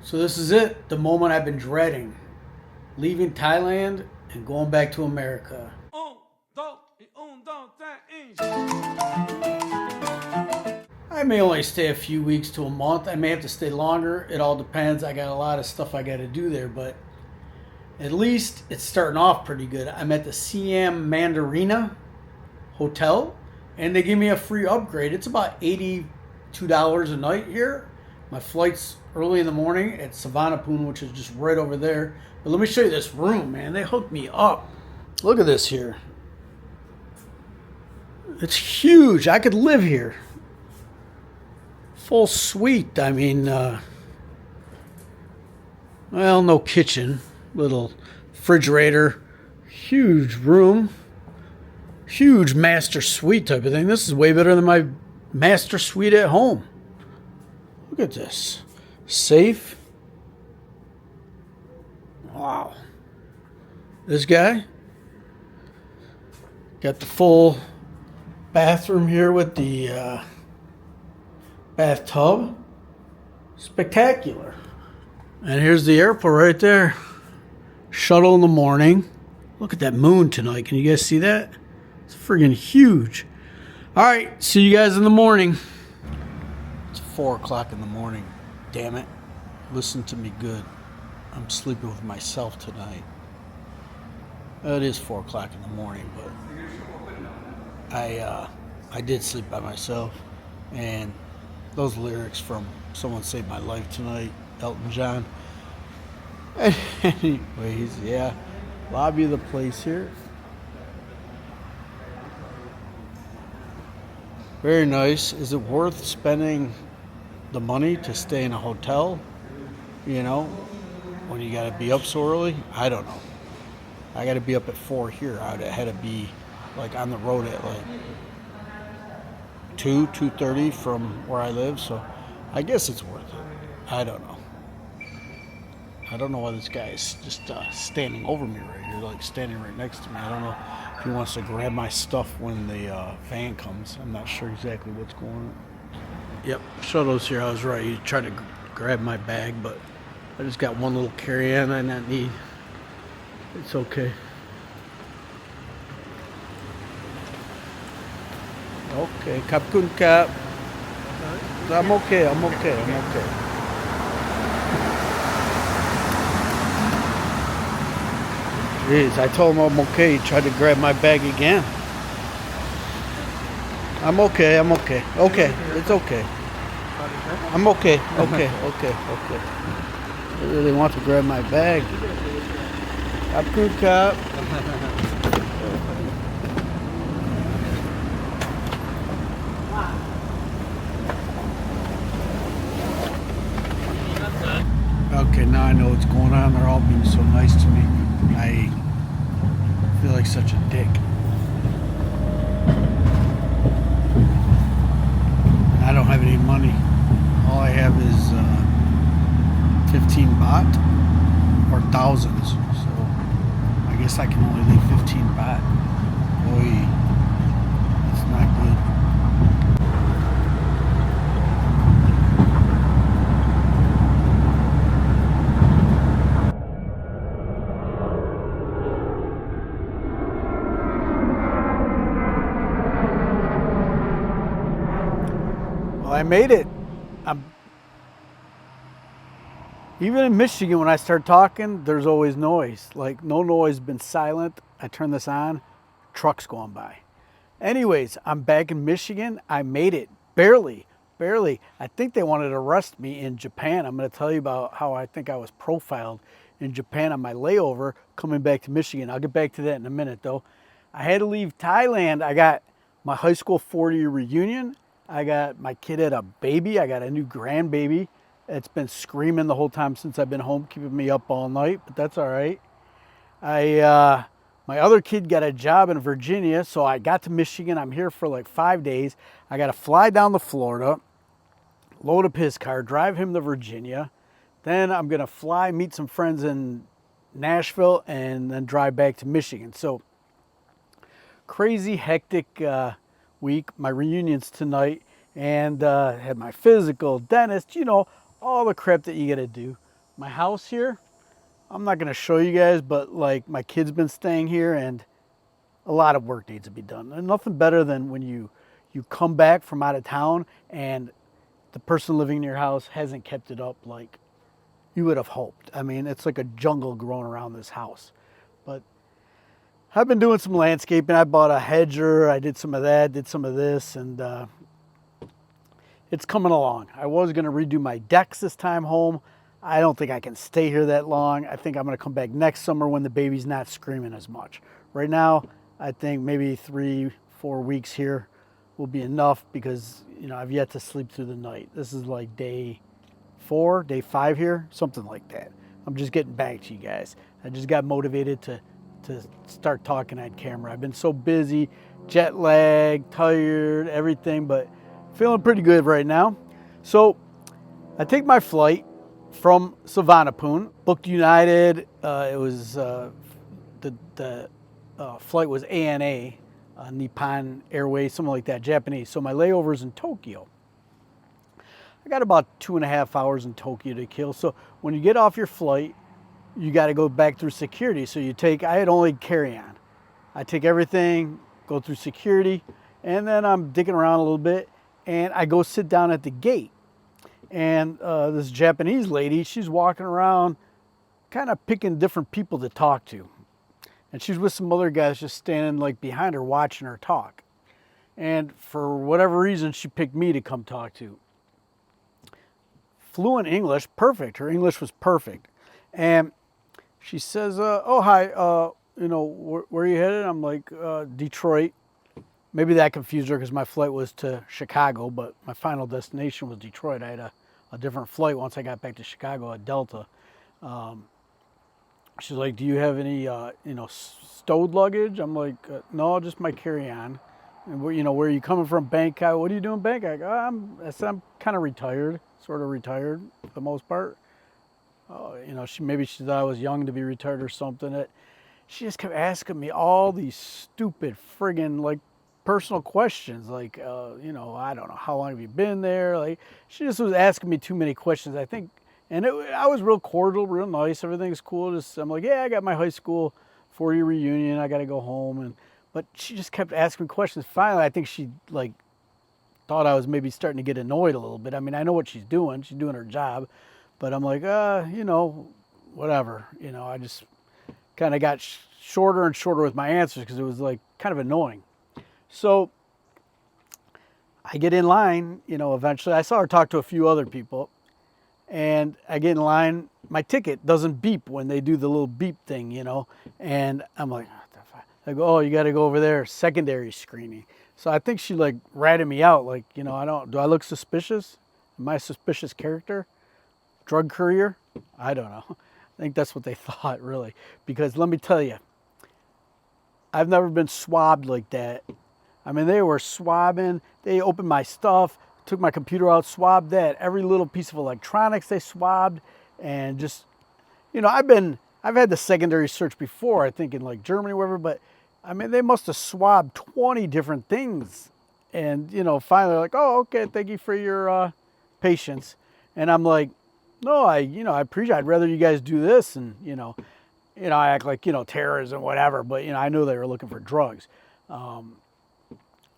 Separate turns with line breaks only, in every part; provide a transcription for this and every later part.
So this is it, the moment I've been dreading. Leaving Thailand and going back to America. I may only stay a few weeks to a month. I may have to stay longer. It all depends. I got a lot of stuff I got to do there, but at least it's starting off pretty good. I'm at the CM Mandarina Hotel, and they give me a free upgrade. It's about $82 a night here. My flight's early in the morning at Savannapun, which is just right over there. But let me show you this room, man. They hooked me up. Look at this here. It's huge. I could live here. Full suite. I mean, well, no kitchen. Little refrigerator. Huge room. Huge master suite type of thing. This is way better than my master suite at home. Look at this. Safe. Wow. This guy. Got the full bathroom here with the bathtub. Spectacular. And here's the airport right there. Shuttle in the morning. Look at that moon tonight. Can you guys see that? It's friggin' huge. All right, see you guys in the morning. It's 4 o'clock in the morning. Damn it. Listen to me good. I'm sleeping with myself tonight. It is 4 o'clock in the morning, but I did sleep by myself. And those lyrics from Someone Saved My Life Tonight, Elton John. Anyways, yeah. Lobby of the place here. Very nice. Is it worth spending the money to stay in a hotel? You know, when you got to be up so early? I don't know. I got to be up at 4 here. I had to be like on the road at like 2:30 from where I live. So I guess it's worth it. I don't know. I don't know why this guy is just standing over me right here, like standing right next to me. I don't know if he wants to grab my stuff when the van comes. I'm not sure exactly what's going on. Yep, Shuttl's here. I was right. He tried to grab my bag, but I just got one little carry-on I not need. It's okay. Okay, Kapkun Kap. I'm okay. Jeez, I told him I'm okay. He tried to grab my bag again. I'm okay. Okay, it's okay. I'm okay. They really want to grab my bag. Kapkun Kap. Okay, now I know what's going on. They're all being so nice to me. I feel like such a dick. I don't have any money. All I have is 15 baht or thousands. So I guess I can only leave 15 baht. Boy, it's not good. I made it. Even in Michigan, when I start talking, there's always noise. Like, no noise, been silent. I turn this on, trucks going by. Anyways, I'm back in Michigan. I made it. Barely. I think they wanted to arrest me in Japan. I'm going to tell you about how I think I was profiled in Japan on my layover coming back to Michigan. I'll get back to that in a minute, though. I had to leave Thailand. I got my high school 40-year reunion. I got my kid had a baby. I got a new grandbaby. It's been screaming the whole time since I've been home, keeping me up all night, but that's all right. My other kid got a job in Virginia, so I got to Michigan. I'm here for like 5 days. I got to fly down to Florida, load up his car, drive him to Virginia. Then I'm going to fly, meet some friends in Nashville, and then drive back to Michigan. So crazy, hectic week. My reunion's tonight, and had my physical, dentist, you know, all the crap that you got to do. my house here, I'm not going to show you guys, but like my kid's been staying here and a lot of work needs to be done. And nothing better than when you come back from out of town and the person living in your house hasn't kept it up like you would have hoped. I mean, it's like a jungle growing around this house. But I've been doing some landscaping. I bought a hedger. I did some of that, did some of this, and it's coming along. I was going to redo my decks this time home. I don't think I can stay here that long. I think I'm going to come back next summer when the baby's not screaming as much. Right now, I think maybe 3-4 weeks here will be enough because, you know, I've yet to sleep through the night. This is like day 4, day 5 here, something like that. I'm just getting back to you guys. I just got motivated to start talking on camera. I've been so busy, jet lagged, tired, everything, but feeling pretty good right now. So I take my flight from Savannahpoon, booked United. It was the flight was ANA, Nippon Airways, something like that, Japanese. So my layover's in Tokyo. I got about 2.5 hours in Tokyo to kill. So when you get off your flight, you got to go back through security. So I had only carry-on. I take everything, go through security, and then I'm digging around a little bit, and I go sit down at the gate. And this Japanese lady, she's walking around kind of picking different people to talk to. And she's with some other guys just standing like behind her watching her talk. And for whatever reason, she picked me to come talk to. Fluent English, perfect. Her English was perfect. And she says, oh, hi, you know, where are you headed? I'm like, Detroit. Maybe that confused her because my flight was to Chicago, but my final destination was Detroit. I had a different flight once I got back to Chicago, a Delta. She's like, do you have any, you know, stowed luggage? I'm like, no, just my carry-on. And where, you know, where are you coming from? Bangkok. What are you doing in Bangkok? I said, I'm kind of retired, sort of retired for the most part. You know, maybe she thought I was young to be retired or something. She just kept asking me all these stupid friggin' like personal questions, like, you know, I don't know, how long have you been there? Like, she just was asking me too many questions, I think. And I was real cordial, real nice. Everything's cool. I'm like, yeah, I got my high school 4-year reunion. I got to go home. But she just kept asking me questions. Finally, I think she like thought I was maybe starting to get annoyed a little bit. I mean, I know what she's doing. She's doing her job. But I'm like, you know, whatever. You know, I just kind of got shorter and shorter with my answers because it was like kind of annoying. So I get in line, you know, eventually. I saw her talk to a few other people. And I get in line, my ticket doesn't beep when they do the little beep thing, you know. And I'm like, what the fuck? I go, oh, you got to go over there, secondary screening. So I think she like ratted me out, like, you know, do I look suspicious? Am I a suspicious character? Drug courier? I don't know. I think that's what they thought, really. Because let me tell you, I've never been swabbed like that. I mean, they were swabbing. They opened my stuff, took my computer out, swabbed that. Every little piece of electronics they swabbed. And just, you know, I've had the secondary search before, I think in like Germany or wherever, but I mean, they must have swabbed 20 different things. And, you know, finally like, oh, okay, thank you for your patience. And I'm like, no, I appreciate it. I'd rather you guys do this. And, you know, I act like, you know, terrorism, whatever. But, you know, I knew they were looking for drugs.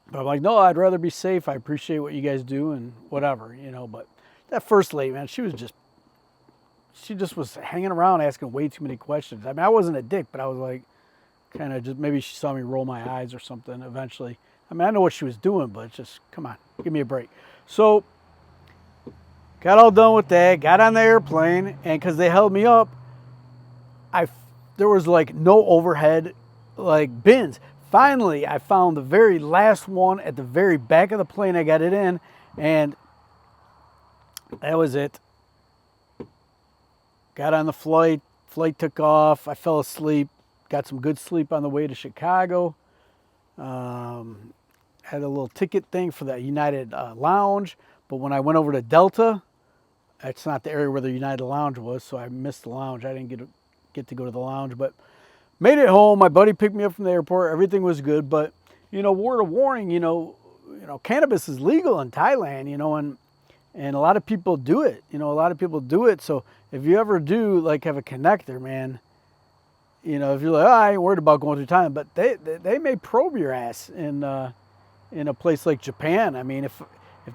But I'm like, no, I'd rather be safe. I appreciate what you guys do and whatever, you know. But that first lady, man, she just was hanging around asking way too many questions. I mean, I wasn't a dick, but I was like, kind of just, maybe she saw me roll my eyes or something eventually. I mean, I know what she was doing, but just, come on, give me a break. So, got all done with that, got on the airplane, and because they held me up, there was like no overhead like bins. Finally, I found the very last one at the very back of the plane. I got it in, and that was it. Got on the flight took off, I fell asleep, got some good sleep on the way to Chicago. Had a little ticket thing for the United Lounge, but when I went over to Delta, it's not the area where the United Lounge was, so I missed the lounge. I didn't get to go to the lounge, but made it home. My buddy picked me up from the airport. Everything was good, but, you know, word of warning, you know, cannabis is legal in Thailand, you know, And a lot of people do it. You know, a lot of people do it. So if you ever do like have a connector, man, you know, if you're like, oh, I ain't worried about going through Thailand, but they may probe your ass in a place like Japan. I mean, if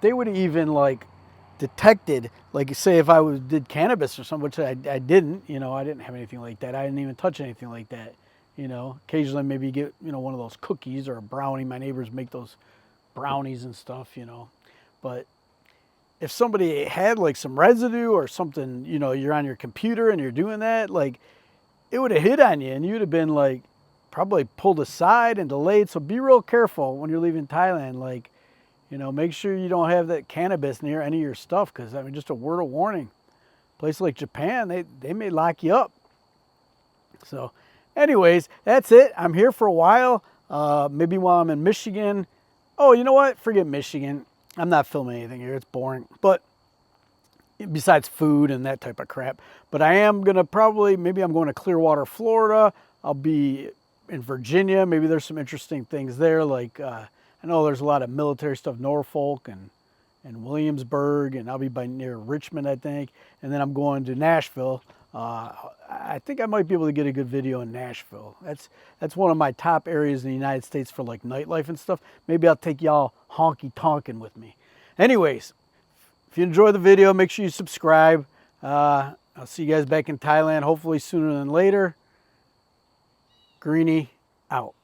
they would have even like detected, like say if I did cannabis or something, which I didn't, you know, I didn't have anything like that. I didn't even touch anything like that. You know, occasionally maybe get, you know, one of those cookies or a brownie. My neighbors make those brownies and stuff, you know. But if somebody had like some residue or something, you know, you're on your computer and you're doing that, like it would have hit on you and you'd have been like probably pulled aside and delayed. So be real careful when you're leaving Thailand. Like, you know, make sure you don't have that cannabis near any of your stuff, because I mean, just a word of warning. Place like Japan, they may lock you up. So anyways, that's it. I'm here for a while. Maybe while I'm in Michigan. Oh, you know what? Forget Michigan. I'm not filming anything here. It's boring. But besides food and that type of crap. But I am going to probably, maybe I'm going to Clearwater, Florida. I'll be in Virginia. Maybe there's some interesting things there. Like, I know there's a lot of military stuff, Norfolk and Williamsburg. And I'll be by near Richmond, I think. And then I'm going to Nashville. I think I might be able to get a good video in Nashville. That's one of my top areas in the United States for like nightlife and stuff. Maybe I'll take y'all honky tonkin with me. Anyways, if you enjoy the video, make sure you subscribe. I'll see you guys back in Thailand, hopefully sooner than later. Greeny out.